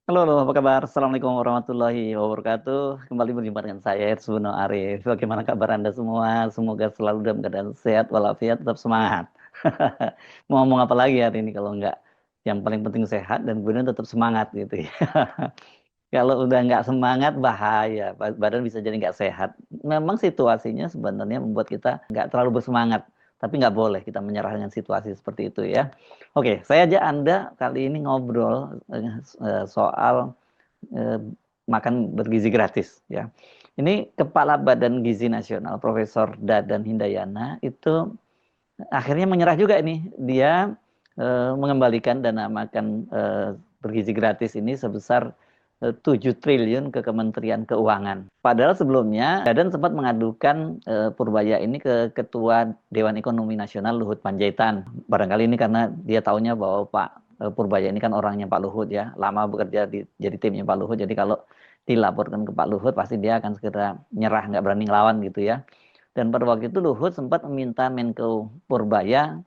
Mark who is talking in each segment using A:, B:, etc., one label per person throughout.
A: Halo, halo, apa kabar? Assalamualaikum warahmatullahi wabarakatuh. Kembali berjumpa dengan saya, Ersuno Arif. Bagaimana kabar Anda semua? Semoga selalu dalam keadaan sehat walafiat, tetap semangat. Mau ngomong apa lagi hari ini kalau enggak? Yang paling penting sehat dan kemudian tetap semangat gitu ya. Kalau udah nggak semangat bahaya, badan bisa jadi nggak sehat. Memang situasinya sebenarnya membuat kita nggak terlalu bersemangat, tapi nggak boleh kita menyerah dengan situasi seperti itu ya. Oke, saya ajak Anda kali ini ngobrol soal eh, makan bergizi gratis ya. Ini Kepala Badan Gizi Nasional Profesor Dadan Hindayana itu akhirnya menyerah juga ini. Dia mengembalikan dana makan bergizi gratis ini sebesar 7 triliun ke Kementerian Keuangan. Padahal sebelumnya Dadan sempat mengadukan Purbaya ini ke Ketua Dewan Ekonomi Nasional Luhut Panjaitan. Barangkali ini karena dia taunya bahwa Pak Purbaya ini kan orangnya Pak Luhut ya, lama bekerja jadi timnya Pak Luhut. Jadi kalau dilaporkan ke Pak Luhut pasti dia akan segera nyerah, nggak berani ngelawan gitu ya. Dan pada waktu itu Luhut sempat meminta Menko Purbaya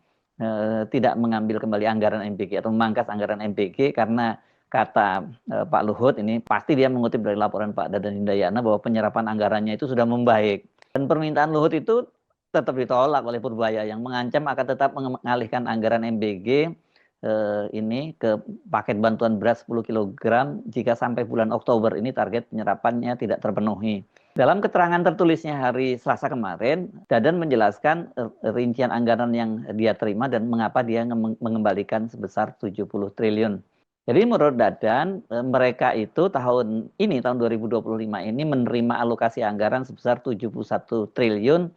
A: tidak mengambil kembali anggaran MBG atau memangkas anggaran MBG karena kata Pak Luhut ini pasti dia mengutip dari laporan Pak Dadan Hindayana bahwa penyerapan anggarannya itu sudah membaik. Dan permintaan Luhut itu tetap ditolak oleh Purbaya yang mengancam akan tetap mengalihkan anggaran MBG ini ke paket bantuan beras 10 kilogram jika sampai bulan Oktober ini target penyerapannya tidak terpenuhi. Dalam keterangan tertulisnya hari Selasa kemarin, Dadan menjelaskan rincian anggaran yang dia terima dan mengapa dia mengembalikan sebesar 70 triliun. Jadi menurut Dadan, mereka itu tahun 2025 ini menerima alokasi anggaran sebesar 71 triliun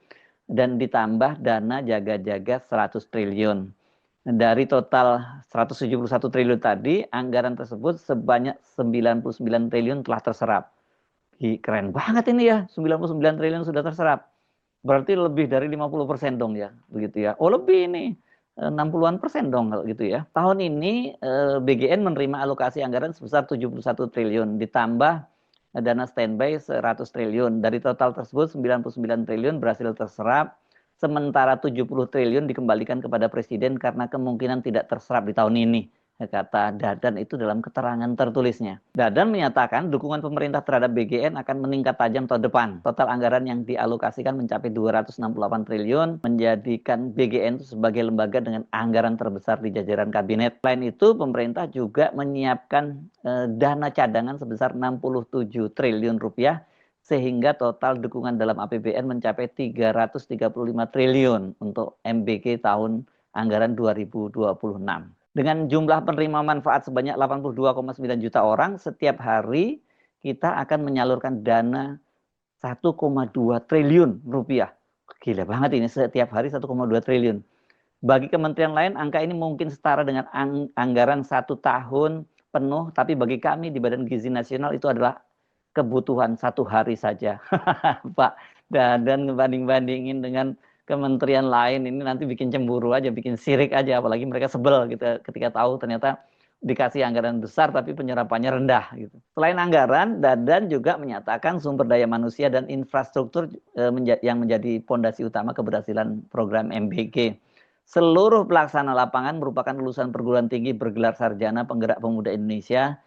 A: dan ditambah dana jaga-jaga 100 triliun. Dari total 171 triliun tadi, anggaran tersebut sebanyak 99 triliun telah terserap. Keren banget ini ya, 99 triliun sudah terserap. Berarti lebih dari 50% dong ya, begitu ya. Oh lebih ini, 60-an persen dong kalau gitu ya. Tahun ini BGN menerima alokasi anggaran sebesar 71 triliun, ditambah dana standby 100 triliun. Dari total tersebut 99 triliun berhasil terserap, sementara 70 triliun dikembalikan kepada Presiden karena kemungkinan tidak terserap di tahun ini, kata Dadan itu dalam keterangan tertulisnya. Dadan menyatakan dukungan pemerintah terhadap BGN akan meningkat tajam tahun depan. Total anggaran yang dialokasikan mencapai 268 triliun, menjadikan BGN itu sebagai lembaga dengan anggaran terbesar di jajaran kabinet. Selain itu, pemerintah juga menyiapkan dana cadangan sebesar 67 triliun rupiah sehingga total dukungan dalam APBN mencapai 335 triliun untuk MBG tahun anggaran 2026. Dengan jumlah penerima manfaat sebanyak 82,9 juta orang, setiap hari kita akan menyalurkan dana 1,2 triliun rupiah. Gila banget ini, setiap hari 1,2 triliun. Bagi kementerian lain, angka ini mungkin setara dengan anggaran 1 tahun penuh, tapi bagi kami di Badan Gizi Nasional itu adalah kebutuhan 1 hari saja. Pak, dan ngebanding-bandingin dengan kementerian lain ini nanti bikin cemburu aja, bikin sirik aja, apalagi mereka sebel gitu ketika tahu ternyata dikasih anggaran besar tapi penyerapannya rendah gitu. Selain anggaran, Dadan juga menyatakan sumber daya manusia dan infrastruktur yang menjadi pondasi utama keberhasilan program MBG. Seluruh pelaksana lapangan merupakan lulusan perguruan tinggi bergelar sarjana penggerak pemuda Indonesia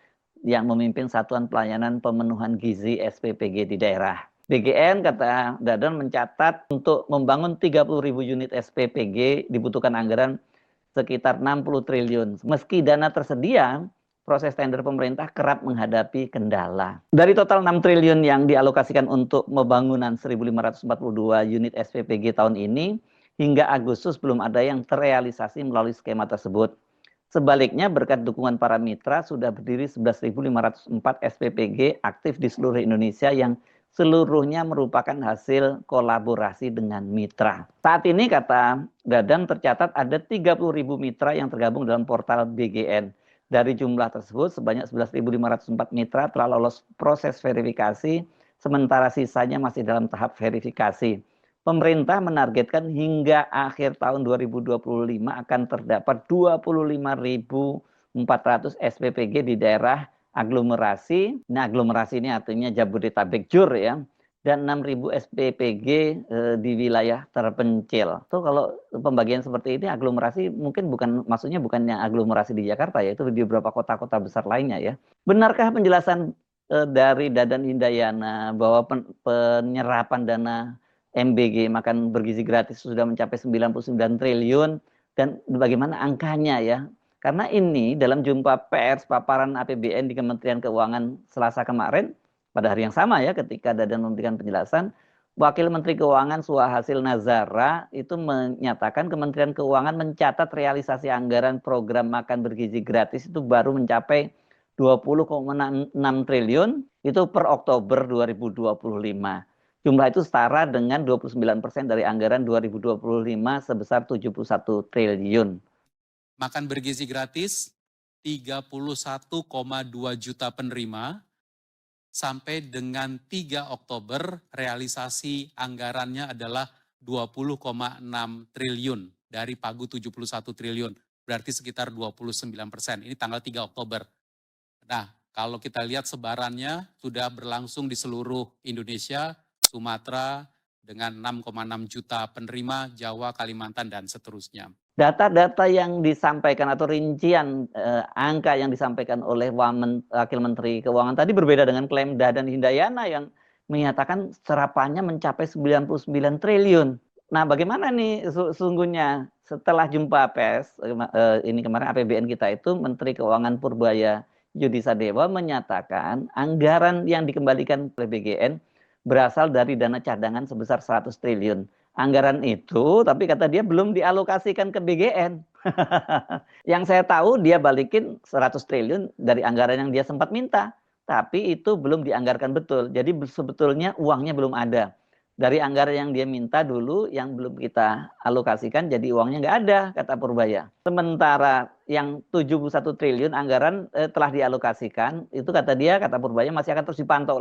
A: yang memimpin Satuan Pelayanan Pemenuhan Gizi SPPG di daerah. BGN, kata Dadan, mencatat untuk membangun 30.000 unit SPPG dibutuhkan anggaran sekitar 60 triliun. Meski dana tersedia, proses tender pemerintah kerap menghadapi kendala. Dari total 6 triliun yang dialokasikan untuk pembangunan 1.542 unit SPPG tahun ini, hingga Agustus belum ada yang terrealisasi melalui skema tersebut. Sebaliknya, berkat dukungan para mitra, sudah berdiri 11.504 SPPG aktif di seluruh Indonesia yang seluruhnya merupakan hasil kolaborasi dengan mitra. Saat ini, kata Dadan, tercatat ada 30.000 mitra yang tergabung dalam portal BGN. Dari jumlah tersebut, sebanyak 11.504 mitra telah lolos proses verifikasi, sementara sisanya masih dalam tahap verifikasi. Pemerintah menargetkan hingga akhir tahun 2025 akan terdapat 25.400 SPPG di daerah aglomerasi. Nah, aglomerasi ini artinya Jabodetabek Jur ya. dan 6.000 SPPG di wilayah terpencil. Tuh kalau pembagian seperti ini aglomerasi mungkin maksudnya bukan yang aglomerasi di Jakarta ya, itu di beberapa kota-kota besar lainnya ya. Benarkah penjelasan dari Dadan Hindayana bahwa penyerapan dana MBG makan bergizi gratis sudah mencapai 99 triliun dan bagaimana angkanya ya? Karena ini dalam jumpa pers paparan APBN di Kementerian Keuangan Selasa kemarin pada hari yang sama ya ketika Dadan memberikan penjelasan, Wakil Menteri Keuangan Suhasil Nazara itu menyatakan Kementerian Keuangan mencatat realisasi anggaran program makan bergizi gratis itu baru mencapai 20,6 triliun itu per Oktober 2025. Jumlah itu setara dengan 29% dari anggaran 2025 sebesar 71 triliun.
B: Makan bergizi gratis 31,2 juta penerima. Sampai dengan 3 Oktober realisasi anggarannya adalah 20,6 triliun dari pagu 71 triliun. Berarti sekitar 29%. Ini tanggal 3 Oktober. Nah, kalau kita lihat sebarannya sudah berlangsung di seluruh Indonesia, Sumatera dengan 6,6 juta penerima, Jawa, Kalimantan, dan seterusnya.
A: Data-data yang disampaikan atau rincian angka yang disampaikan oleh Wakil Menteri Keuangan tadi berbeda dengan klaim Dadan Hindayana yang menyatakan serapannya mencapai 99 triliun. Nah, bagaimana nih sesungguhnya setelah jumpa pers ini kemarin APBN kita itu Menteri Keuangan Purbaya Yudi Sadewa menyatakan anggaran yang dikembalikan oleh BGN berasal dari dana cadangan sebesar 100 triliun. Anggaran itu, tapi kata dia belum dialokasikan ke BGN. Yang saya tahu dia balikin 100 triliun dari anggaran yang dia sempat minta. Tapi itu belum dianggarkan betul. Jadi sebetulnya uangnya belum ada. Dari anggaran yang dia minta dulu, yang belum kita alokasikan, jadi uangnya nggak ada, kata Purbaya. Sementara yang 71 triliun anggaran telah dialokasikan, itu kata dia, kata Purbaya, masih akan terus dipantau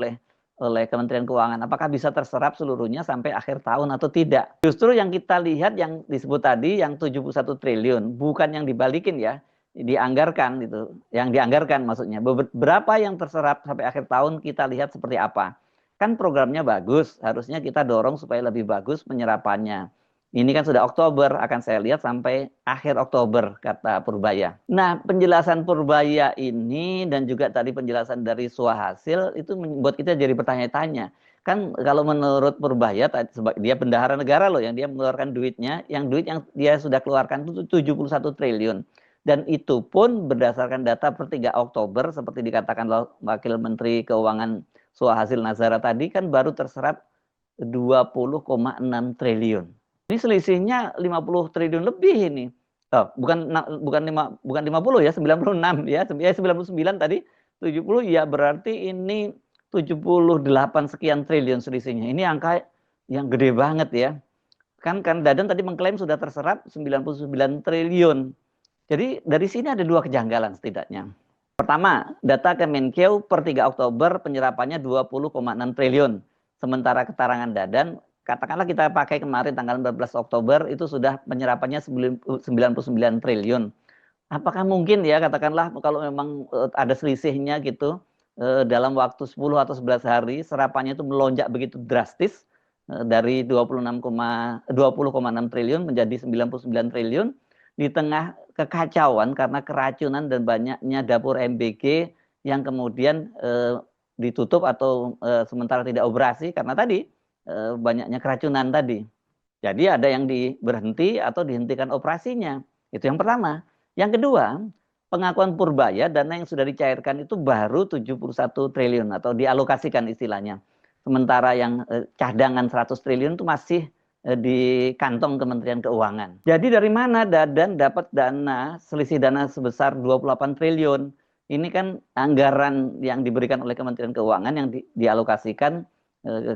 A: oleh Kementerian Keuangan. Apakah bisa terserap seluruhnya sampai akhir tahun atau tidak? Justru yang kita lihat yang disebut tadi yang 71 triliun, bukan yang dibalikin ya, dianggarkan gitu. Yang dianggarkan maksudnya. Berapa yang terserap sampai akhir tahun kita lihat seperti apa. Kan programnya bagus, harusnya kita dorong supaya lebih bagus penyerapannya. Ini kan sudah Oktober, akan saya lihat sampai akhir Oktober, kata Purbaya. Nah, penjelasan Purbaya ini dan juga tadi penjelasan dari Suhasil itu membuat kita jadi bertanya-tanya. Kan kalau menurut Purbaya, dia bendahara negara loh, yang dia mengeluarkan duitnya, yang duit yang dia sudah keluarkan itu 71 triliun. Dan itu pun berdasarkan data per 3 Oktober, seperti dikatakan Wakil Menteri Keuangan Suhasil Nazara tadi, kan baru terserap 20,6 triliun. Ini selisihnya 50 triliun lebih ini. Oh, bukan 50 ya, 96 ya. 99 tadi, 70 ya berarti ini 78 sekian triliun selisihnya. Ini angka yang gede banget ya. Kan Dadan tadi mengklaim sudah terserap 99 triliun. Jadi dari sini ada dua kejanggalan setidaknya. Pertama, data Kemenkeu per 3 Oktober penyerapannya 20,6 triliun. Sementara keterangan Dadan, katakanlah kita pakai kemarin tanggal 14 Oktober itu sudah penyerapannya 99 triliun. Apakah mungkin ya katakanlah kalau memang ada selisihnya gitu dalam waktu 10 atau 11 hari serapannya itu melonjak begitu drastis dari 20,6 triliun menjadi 99 triliun di tengah kekacauan karena keracunan dan banyaknya dapur MBG yang kemudian ditutup atau sementara tidak operasi karena tadi banyaknya keracunan tadi. Jadi ada yang berhenti atau dihentikan operasinya. Itu yang pertama. Yang kedua, pengakuan Purbaya dana yang sudah dicairkan itu baru 71 triliun atau dialokasikan istilahnya. Sementara yang cadangan 100 triliun itu masih di kantong Kementerian Keuangan. Jadi dari mana Dadan dapat selisih dana sebesar 28 triliun? Ini kan anggaran yang diberikan oleh Kementerian Keuangan yang dialokasikan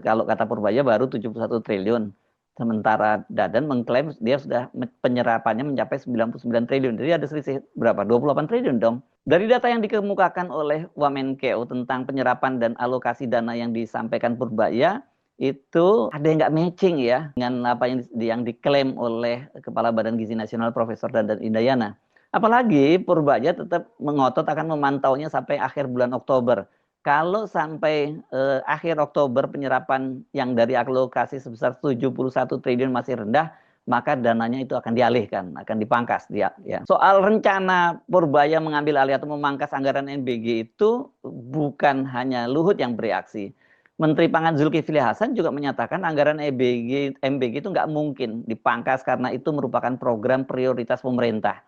A: kalau kata Purbaya baru 71 triliun. Sementara Dadan mengklaim dia sudah penyerapannya mencapai 99 triliun. Jadi ada selisih berapa? 28 triliun dong. Dari data yang dikemukakan oleh Wamenkeu tentang penyerapan dan alokasi dana yang disampaikan Purbaya, itu ada yang nggak matching ya dengan apa yang diklaim oleh Kepala Badan Gizi Nasional Profesor Dadan Hindayana. Apalagi Purbaya tetap mengotot akan memantaunya sampai akhir bulan Oktober. Kalau sampai akhir Oktober penyerapan yang dari alokasi sebesar 71 triliun masih rendah, maka dananya itu akan dialihkan, akan dipangkas dia. Ya. Soal rencana Purbaya mengambil alih atau memangkas anggaran MBG itu bukan hanya Luhut yang bereaksi. Menteri Pangan Zulkifli Hasan juga menyatakan anggaran MBG itu nggak mungkin dipangkas karena itu merupakan program prioritas pemerintah.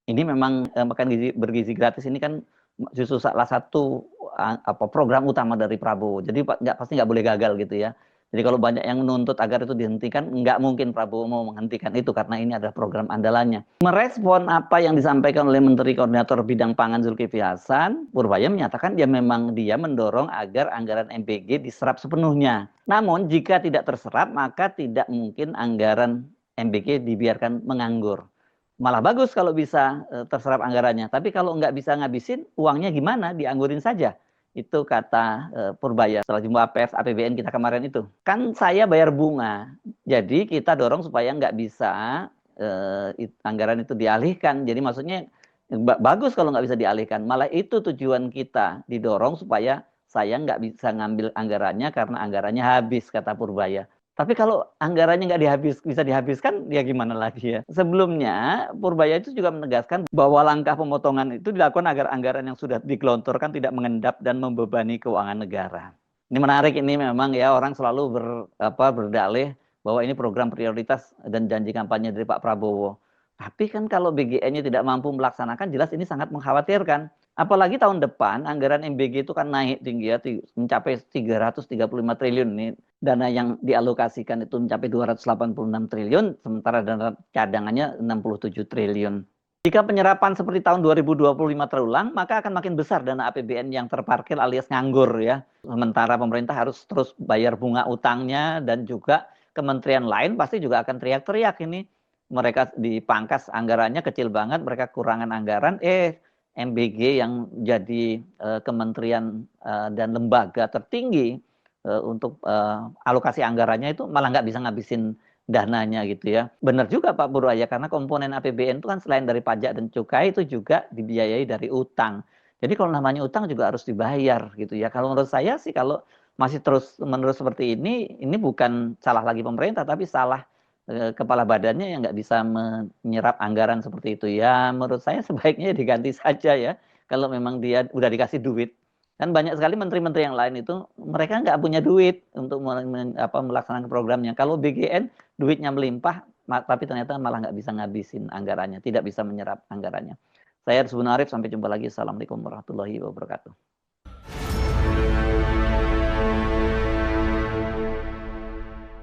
A: Ini memang makan bergizi gratis ini kan justru salah satu program utama dari Prabowo. Jadi pasti nggak boleh gagal gitu ya. Jadi kalau banyak yang menuntut agar itu dihentikan, nggak mungkin Prabowo mau menghentikan itu karena ini adalah program andalannya. Merespon apa yang disampaikan oleh Menteri Koordinator Bidang Pangan Zulkifli Hasan, Purbaya menyatakan dia memang mendorong agar anggaran MBG diserap sepenuhnya. Namun jika tidak terserap, maka tidak mungkin anggaran MBG dibiarkan menganggur. Malah bagus kalau bisa terserap anggarannya. Tapi kalau nggak bisa ngabisin, uangnya gimana? Dianggurin saja. Itu kata Purbaya setelah jumpa pers APBN kita kemarin itu. Kan saya bayar bunga. Jadi kita dorong supaya nggak bisa anggaran itu dialihkan. Jadi maksudnya bagus kalau nggak bisa dialihkan. Malah itu tujuan kita. Didorong supaya saya nggak bisa ngambil anggarannya karena anggarannya habis, kata Purbaya. Tapi kalau anggarannya nggak bisa dihabiskan, ya gimana lagi ya. Sebelumnya, Purbaya itu juga menegaskan bahwa langkah pemotongan itu dilakukan agar anggaran yang sudah digelontorkan tidak mengendap dan membebani keuangan negara. Ini menarik, ini memang ya orang selalu berdalih bahwa ini program prioritas dan janji kampanye dari Pak Prabowo. Tapi kan kalau BGN-nya tidak mampu melaksanakan, jelas ini sangat mengkhawatirkan. Apalagi tahun depan anggaran MBG itu kan naik tinggi ya, mencapai 335 triliun nih. Dana yang dialokasikan itu mencapai 286 triliun, sementara dana cadangannya 67 triliun. Jika penyerapan seperti tahun 2025 terulang, maka akan makin besar dana APBN yang terparkir alias nganggur ya. Sementara pemerintah harus terus bayar bunga utangnya dan juga kementerian lain pasti juga akan teriak-teriak ini. Mereka dipangkas anggarannya kecil banget, mereka kurangan anggaran, MBG yang jadi kementerian dan lembaga tertinggi untuk alokasi anggarannya itu malah nggak bisa ngabisin dananya gitu ya. Benar juga Pak Buraya, karena komponen APBN itu kan selain dari pajak dan cukai itu juga dibiayai dari utang. Jadi kalau namanya utang juga harus dibayar gitu ya. Kalau menurut saya sih kalau masih terus menerus seperti ini bukan salah lagi pemerintah tapi salah kepala badannya yang nggak bisa menyerap anggaran seperti itu. Ya menurut saya sebaiknya diganti saja ya. Kalau memang dia udah dikasih duit. Kan banyak sekali menteri-menteri yang lain itu mereka nggak punya duit untuk melaksanakan programnya. Kalau BGN duitnya melimpah, tapi ternyata malah nggak bisa ngabisin anggarannya, tidak bisa menyerap anggarannya. Saya Arsbun Arif, sampai jumpa lagi. Assalamualaikum warahmatullahi wabarakatuh.